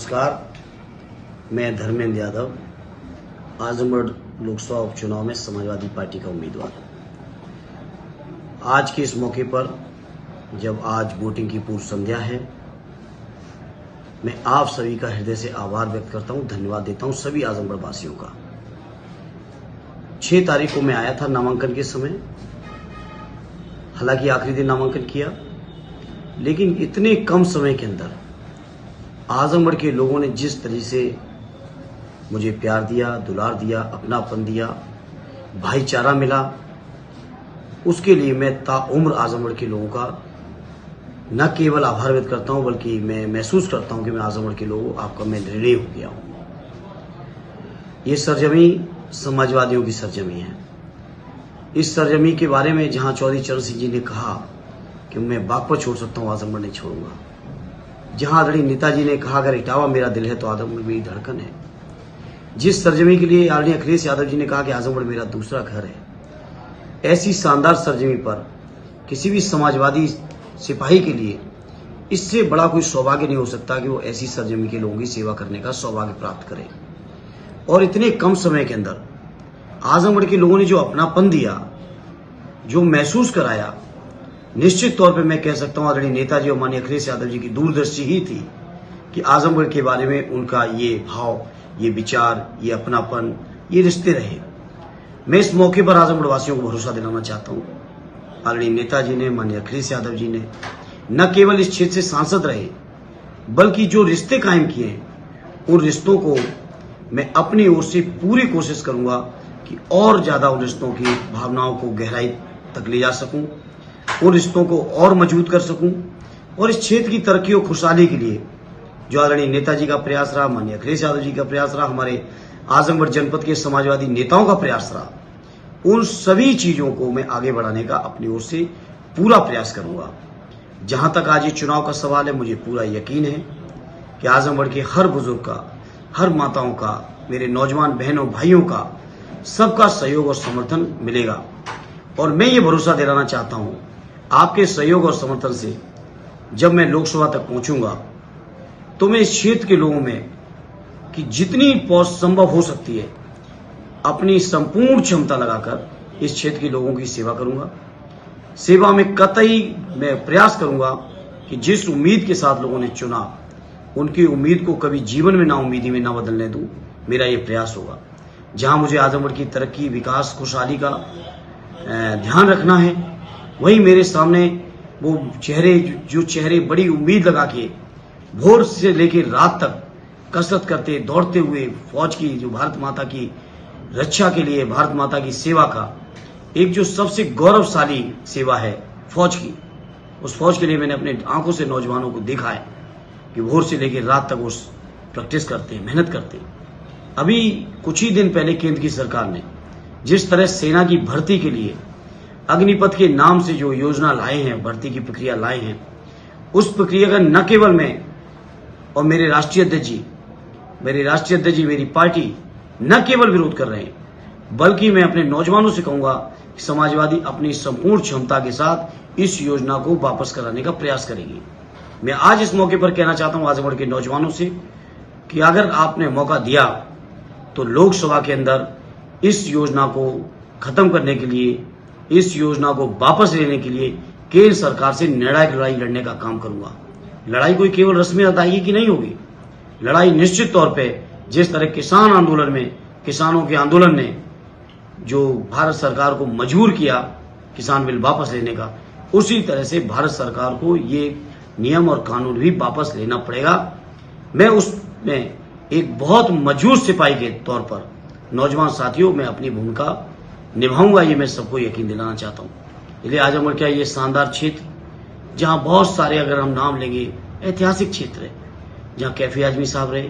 नमस्कार, मैं धर्मेंद्र यादव, आजमगढ़ लोकसभा उपचुनाव में समाजवादी पार्टी का उम्मीदवार। आज के इस मौके पर जब आज वोटिंग की पूर्व संध्या है, मैं आप सभी का हृदय से आभार व्यक्त करता हूं, धन्यवाद देता हूं सभी आजमगढ़ वासियों का। 6 तारीख को मैं आया था नामांकन के समय, हालांकि आखिरी दिन नामांकन किया, लेकिन इतने कम समय के अंदर आजमगढ़ के लोगों ने जिस तरह से मुझे प्यार दिया, दुलार दिया, अपनापन दिया, भाईचारा मिला, उसके लिए मैं ताउम्र आजमगढ़ के लोगों का न केवल आभार व्यक्त करता हूं, बल्कि मैं महसूस करता हूं कि मैं आजमगढ़ के लोगों आपका मैं ऋणी हो गया हूं। ये सरजमी समाजवादियों की सरजमी है। इस सरजमी के बारे में जहां चौधरी चरण सिंह जी ने कहा कि मैं बागपत छोड़ सकता हूं, आजमगढ़ नहीं छोड़ूंगा, जहां आदरणीय नेताजी ने कहा अगर इटावा मेरा दिल है तो आजमगढ़ मेरी धड़कन है, जिस सरजमी के लिए आदरणीय अखिलेश यादव जी ने कहा कि आजमगढ़ मेरा दूसरा घर है, ऐसी शानदार सरजमी पर किसी भी समाजवादी सिपाही के लिए इससे बड़ा कोई सौभाग्य नहीं हो सकता कि वो ऐसी सरजमी के लोगों की सेवा करने का सौभाग्य प्राप्त करे। और इतने कम समय के अंदर आजमगढ़ के लोगों ने जो अपनापन दिया, जो महसूस कराया, निश्चित तौर पे मैं कह सकता हूं आदरणीय नेताजी और माननीय अखिलेश यादव जी की दूरदर्शी ही थी कि आजमगढ़ के बारे में उनका ये भाव, ये विचार, ये अपनापन, ये रिश्ते रहे। मैं इस मौके पर आजमगढ़ वासियों को भरोसा दिलाना चाहता हूं, आदरणीय नेताजी ने, माननीय अखिलेश यादव जी ने न केवल इस क्षेत्र से सांसद रहे, बल्कि जो रिश्ते कायम किए, उन रिश्तों को मैं अपनी ओर से पूरी कोशिश करूंगा कि और ज्यादा उन रिश्तों की भावनाओं को गहराई तक ले जा सकूं, उन रिश्तों को और मजबूत कर सकूं, और इस क्षेत्र की तरक्की और खुशहाली के लिए जो आदरणीय नेताजी का प्रयास रहा, माननीय अखिलेश यादव जी का प्रयास रहा, हमारे आजमगढ़ जनपद के समाजवादी नेताओं का प्रयास रहा, उन सभी चीजों को मैं आगे बढ़ाने का अपनी ओर से पूरा प्रयास करूंगा। जहां तक आज ये चुनाव का सवाल है, मुझे पूरा यकीन है कि आजमगढ़ के हर बुजुर्ग का, हर माताओं का, मेरे नौजवान बहनों भाइयों का, सबका सहयोग और समर्थन मिलेगा। और मैं ये भरोसा दिलाना चाहता हूं, आपके सहयोग और समर्थन से जब मैं लोकसभा तक पहुंचूंगा तो मैं इस क्षेत्र के लोगों में कि जितनी पहुंच संभव हो सकती है अपनी संपूर्ण क्षमता लगाकर इस क्षेत्र के लोगों की सेवा करूंगा। सेवा में कतई मैं प्रयास करूंगा कि जिस उम्मीद के साथ लोगों ने चुना, उनकी उम्मीद को कभी जीवन में नाउम्मीदी में ना बदलने दूं। मेरा ये प्रयास होगा। जहां मुझे आजमगढ़ की तरक्की, विकास, खुशहाली का ध्यान रखना है, वहीं मेरे सामने वो चेहरे, जो चेहरे बड़ी उम्मीद लगा के भोर से लेकर रात तक कसरत करते, दौड़ते हुए फौज की, जो भारत माता की रक्षा के लिए, भारत माता की सेवा का एक जो सबसे गौरवशाली सेवा है फौज की, उस फौज के लिए मैंने अपने आंखों से नौजवानों को देखा है कि भोर से लेकर रात तक वो प्रैक्टिस करते, मेहनत करते। अभी कुछ ही दिन पहले केंद्र की सरकार ने जिस तरह सेना की भर्ती के लिए अग्निपथ के नाम से जो योजना लाए हैं, भर्ती की प्रक्रिया लाए हैं, उस प्रक्रिया का न केवल मैं और मेरे राष्ट्रीय अध्यक्ष जी, मेरी पार्टी न केवल विरोध कर रहे हैं, बल्कि मैं अपने नौजवानों से कहूंगा कि समाजवादी अपनी संपूर्ण क्षमता के साथ इस योजना को वापस कराने का प्रयास करेगी। मैं आज इस मौके पर कहना चाहता हूं आजमगढ़ के नौजवानों से कि अगर आपने मौका दिया तो लोकसभा के अंदर इस योजना को खत्म करने के लिए, इस योजना को वापस लेने के लिए केंद्र सरकार से निर्णायक लड़ाई लड़ने का काम करूंगा। लड़ाई कोई केवल रस्मी अदायगी की नहीं होगी। लड़ाई निश्चित तौर पे जिस तरह किसान आंदोलन में, किसानों के आंदोलन ने जो भारत सरकार को मजबूर किया किसान बिल वापस लेने का, उसी तरह से भारत सरकार को ये नियम और कानून भी वापस लेना पड़ेगा। मैं उसमें एक बहुत मजबूत सिपाही के तौर पर नौजवान साथियों में अपनी भूमिका निभाऊंगा, ये मैं सबको यकीन दिलाना चाहता हूं। इसलिए आजमगढ़ का ये शानदार क्षेत्र, जहां बहुत सारे अगर हम नाम लेंगे, ऐतिहासिक क्षेत्र है, जहां कैफी आजमी साहब रहे,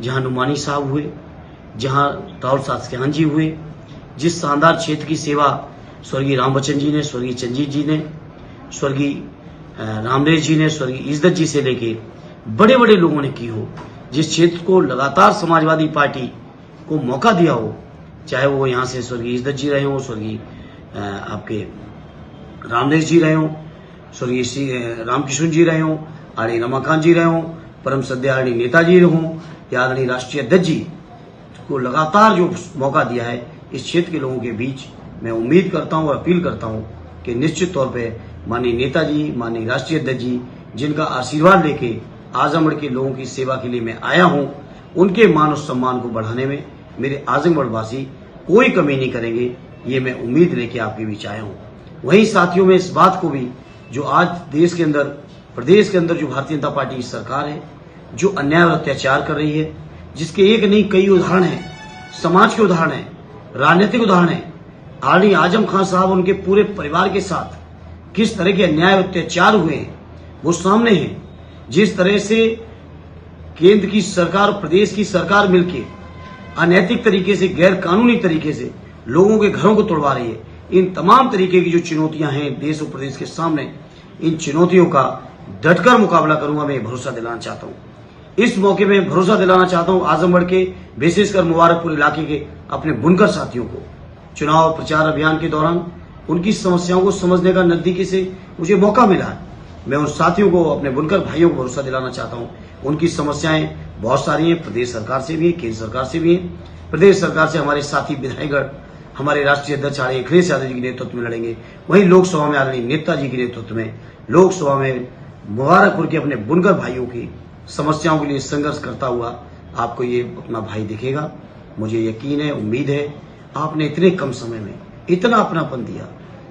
जहां नुमानी साहब हुए, जहां राहुल सासख्यान जी हुए, जिस शानदार क्षेत्र की सेवा स्वर्गीय राम बच्चन जी ने, स्वर्गीय चंजीत जी ने, स्वर्गीय रामदेव जी ने, स्वर्गीय इज्जत जी से लेके बड़े बड़े लोगों ने की हो, जिस क्षेत्र को लगातार समाजवादी पार्टी को मौका दिया हो, चाहे वो यहाँ से स्वर्गीय इज्जत जी रहे हो, स्वर्गीय आपके रामदेव जी रहे हो, स्वर्गीय रामकिशन जी रहे हो, आर रमाकांत जी रहे हो, परम श्रद्धेय आदरणीय नेताजी हों या आदरणीय राष्ट्रीय अध्यक्ष जी को लगातार जो मौका दिया है इस क्षेत्र के लोगों के बीच, मैं उम्मीद करता हूं और अपील करता हूं कि निश्चित तौर पे माननीय नेताजी, माननीय राष्ट्रीय अध्यक्ष जी, जिनका आशीर्वाद लेके आजमगढ़ के लोगों की सेवा के लिए मैं आया हूं, उनके मान और सम्मान को बढ़ाने में मेरे आजमगढ़ वासी कोई कमी नहीं करेंगे, ये मैं उम्मीद लेके आपके बीच आया हूं। वहीं साथियों में इस बात को भी, जो आज देश के अंदर, प्रदेश के अंदर जो भारतीय जनता पार्टी की सरकार है, जो अन्याय और अत्याचार कर रही है, जिसके एक नहीं कई उदाहरण हैं, समाज के उदाहरण हैं, राजनीतिक उदाहरण हैं। आदरणीय आजम खान साहब उनके पूरे परिवार के साथ किस तरह के अन्याय और अत्याचार हुए हैं वो सामने हैं। जिस तरह से केंद्र की सरकार और प्रदेश की सरकार मिलकर अनैतिक तरीके से, गैर कानूनी तरीके से लोगों के घरों को तोड़वा रही है, इन तमाम तरीके की जो चुनौतियां हैं देश और प्रदेश के सामने, इन चुनौतियों का डटकर मुकाबला करूंगा, मैं भरोसा दिलाना चाहता हूं। इस मौके में भरोसा दिलाना चाहता हूं आजमगढ़ के, विशेषकर मुबारकपुर इलाके के अपने बुनकर साथियों को। चुनाव प्रचार अभियान के दौरान उनकी समस्याओं को समझने का नजदीकी से मुझे मौका मिला है। मैं उन साथियों को, अपने बुनकर भाइयों को भरोसा दिलाना चाहता हूं। उनकी समस्याएं बहुत सारी हैं, प्रदेश सरकार से भी है, केंद्र सरकार से भी है। प्रदेश सरकार से हमारे साथी विधायकगढ़, हमारे राष्ट्रीय अध्यक्ष आदरणीय अखिलेश यादव जी के नेतृत्व में लड़ेंगे। वहीं लोकसभा में आदरणीय नेताजी के नेतृत्व में लोकसभा में मुबारकपुर के अपने बुनकर भाइयों की समस्याओं के लिए संघर्ष करता हुआ आपको ये अपना भाई दिखेगा। मुझे यकीन है, उम्मीद है, आपने इतने कम समय में इतना अपनापन दिया,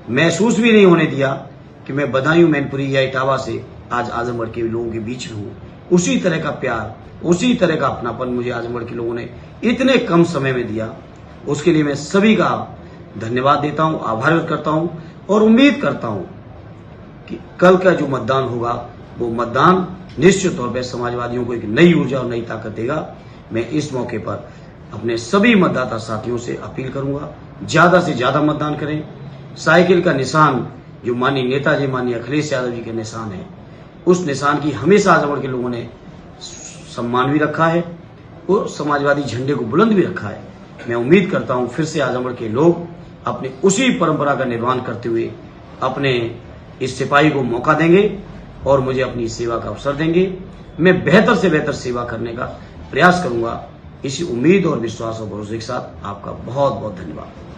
महसूस भी नहीं होने दिया कि मैं बदायूं, मैनपुरी या इटावा से आज आजमगढ़ के लोगों के बीच में हूँ। उसी तरह का प्यार, उसी तरह का अपनापन मुझे आजमगढ़ के लोगों ने इतने कम समय में दिया। उसके लिए मैं सभी का धन्यवाद देता हूँ, आभार व्यक्त करता हूँ और उम्मीद करता हूँ कि कल का जो मतदान होगा वो मतदान निश्चित तौर पर समाजवादियों को एक नई ऊर्जा और नई ताकत देगा। मैं इस मौके पर अपने सभी मतदाता साथियों से अपील करूंगा, ज्यादा से ज्यादा मतदान करें। साइकिल का निशान जो माननीय नेताजी, माननीय अखिलेश यादव जी के निशान है, उस निशान की हमेशा आजमगढ़ के लोगों ने सम्मान भी रखा है और समाजवादी झंडे को बुलंद भी रखा है। मैं उम्मीद करता हूं फिर से आजमगढ़ के लोग अपने उसी परंपरा का निर्वहन करते हुए अपने इस सिपाही को मौका देंगे और मुझे अपनी सेवा का अवसर देंगे। मैं बेहतर से बेहतर सेवा करने का प्रयास करूंगा। इसी उम्मीद और विश्वास और भरोसे के साथ आपका बहुत बहुत धन्यवाद।